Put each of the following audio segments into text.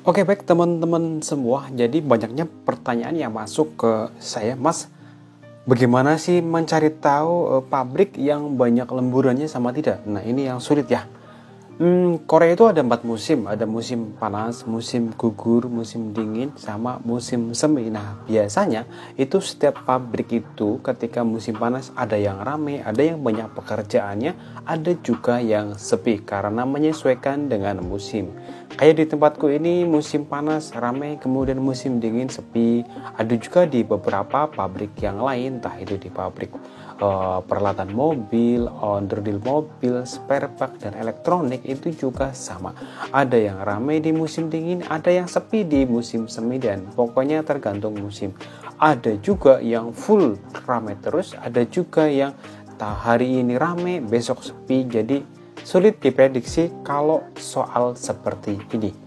Oke, baik teman-teman semua. Jadi banyaknya pertanyaan yang masuk ke saya, Mas. Bagaimana sih mencari tahu pabrik yang banyak lemburannya sama tidak? Nah, ini yang sulit ya. Korea itu ada 4 musim. Ada musim panas, musim gugur, musim dingin, sama musim semi. Nah, biasanya itu setiap pabrik itu ketika musim panas ada yang ramai, ada yang banyak pekerjaannya, ada juga yang sepi karena menyesuaikan dengan musim. Kayak di tempatku ini musim panas ramai, kemudian musim dingin sepi. Ada juga di beberapa pabrik yang lain, entah itu di pabrik peralatan mobil, onderdil mobil, spare part dan elektronik itu juga sama. Ada yang ramai di musim dingin, ada yang sepi di musim semi dan pokoknya tergantung musim. Ada juga yang full ramai terus, ada juga yang hari ini ramai, besok sepi. Jadi sulit diprediksi kalau soal seperti ini.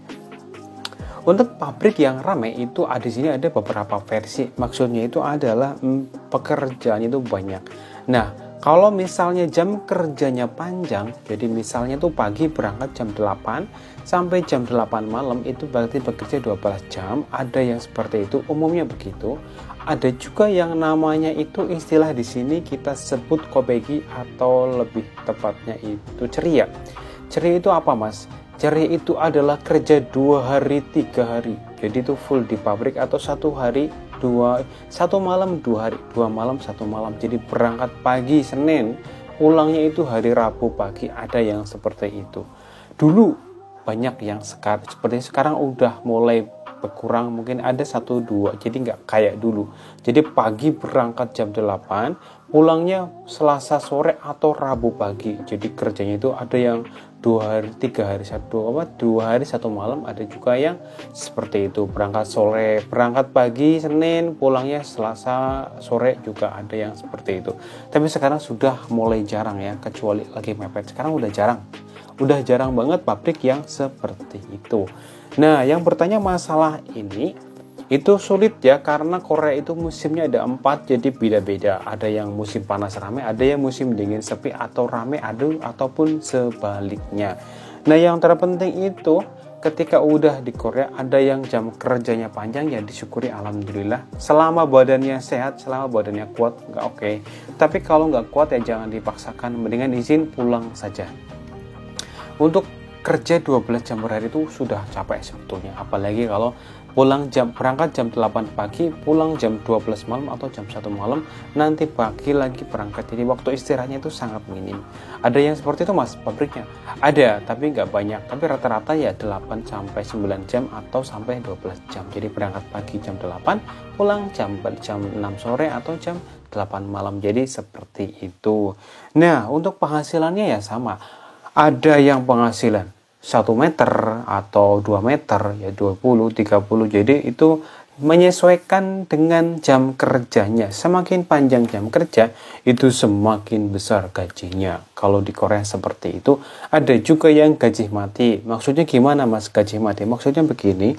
Untuk pabrik yang ramai itu ada di sini ada beberapa versi. Maksudnya itu adalah pekerjaannya itu banyak. Nah, kalau misalnya jam kerjanya panjang, jadi misalnya tuh pagi berangkat jam 8 sampai jam 8 malam itu berarti bekerja 12 jam. Ada yang seperti itu, umumnya begitu. Ada juga yang namanya itu istilah di sini kita sebut kobegi atau lebih tepatnya itu ceria. Ceria itu apa, Mas? Ceria itu adalah kerja 2 hari 3 hari. Jadi itu full di pabrik atau 1 hari 1 malam 2 hari, 2 malam 1 malam. Jadi berangkat pagi Senin, pulangnya itu hari Rabu pagi. Ada yang seperti itu. Dulu banyak yang seperti sekarang udah mulai berkurang, mungkin ada 1-2, jadi nggak kayak dulu. Jadi pagi berangkat jam 8, pulangnya Selasa sore atau Rabu pagi. Jadi kerjanya itu ada yang 2 hari 3 hari 2 hari 1 malam, ada juga yang seperti itu, berangkat sore, berangkat pagi Senin, pulangnya Selasa sore, juga ada yang seperti itu. Tapi sekarang sudah mulai jarang ya, kecuali lagi mepet. Sekarang udah jarang banget pabrik yang seperti itu. Nah, yang bertanya masalah ini itu sulit ya, karena Korea itu musimnya ada 4, jadi beda-beda. Ada yang musim panas ramai, ada yang musim dingin sepi, atau ramai ataupun sebaliknya. Nah, yang terpenting itu ketika udah di Korea ada yang jam kerjanya panjang, ya disyukuri, alhamdulillah. Selama badannya sehat, selama badannya kuat, nggak oke. Tapi kalau nggak kuat ya jangan dipaksakan, mendingan izin pulang saja. Untuk kerja 12 jam per hari itu sudah capek sebetulnya, apalagi kalau berangkat jam 8 pagi, pulang jam 12 malam atau jam 1 malam, nanti pagi lagi berangkat. Jadi waktu istirahatnya itu sangat minim. Ada yang seperti itu, Mas, pabriknya? Ada, tapi nggak banyak. Tapi rata-rata ya 8 sampai 9 jam atau sampai 12 jam. Jadi berangkat pagi jam 8, pulang jam 6 sore atau jam 8 malam. Jadi seperti itu. Nah, untuk penghasilannya ya sama. Ada yang penghasilan 1 meter atau 2 meter, ya 20, 30. Jadi itu menyesuaikan dengan jam kerjanya. Semakin panjang jam kerja, itu semakin besar gajinya. Kalau di Korea seperti itu. Ada juga yang gaji mati. Maksudnya gimana, Mas, gaji mati? Maksudnya begini,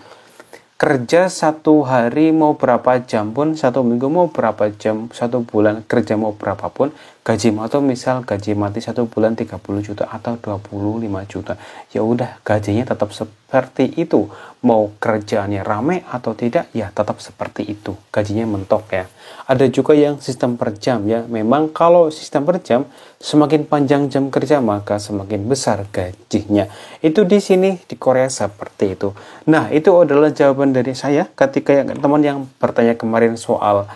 kerja 1 hari mau berapa jam pun, 1 minggu mau berapa jam, 1 bulan kerja mau berapapun, gaji mati, misal gaji mati 1 bulan 30 juta atau 25 juta, ya udah gajinya tetap seperti itu. Mau kerjaannya rame atau tidak, ya tetap seperti itu, gajinya mentok ya. Ada juga yang sistem per jam ya. Memang kalau sistem per jam, semakin panjang jam kerja maka semakin besar gajinya. Itu di sini di Korea seperti itu. Nah, itu adalah jawaban dari saya ketika teman yang bertanya kemarin soal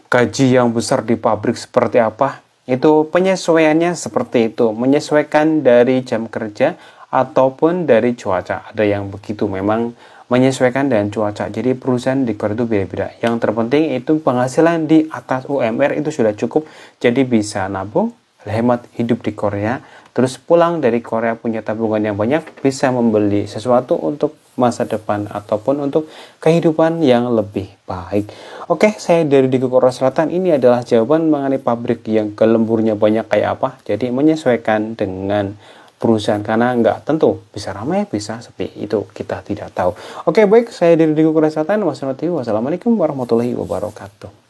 gaji yang besar di pabrik seperti apa. Itu penyesuaiannya seperti itu, menyesuaikan dari jam kerja ataupun dari cuaca. Ada yang begitu, memang menyesuaikan dengan cuaca. Jadi perusahaan di Korea itu beda-beda. Yang terpenting itu penghasilan di atas UMR itu sudah cukup, jadi bisa nabung, hemat hidup di Korea. Terus pulang dari Korea punya tabungan yang banyak, bisa membeli sesuatu untuk masa depan ataupun untuk kehidupan yang lebih baik. Oke, saya dari Digo Korea Selatan. Ini adalah jawaban mengenai pabrik yang kelemburnya banyak kayak apa. Jadi menyesuaikan dengan perusahaan, karena nggak tentu, bisa ramai bisa sepi, itu kita tidak tahu. Oke, baik, saya dari Digo Korea Selatan. Wassalamualaikum warahmatullahi wabarakatuh.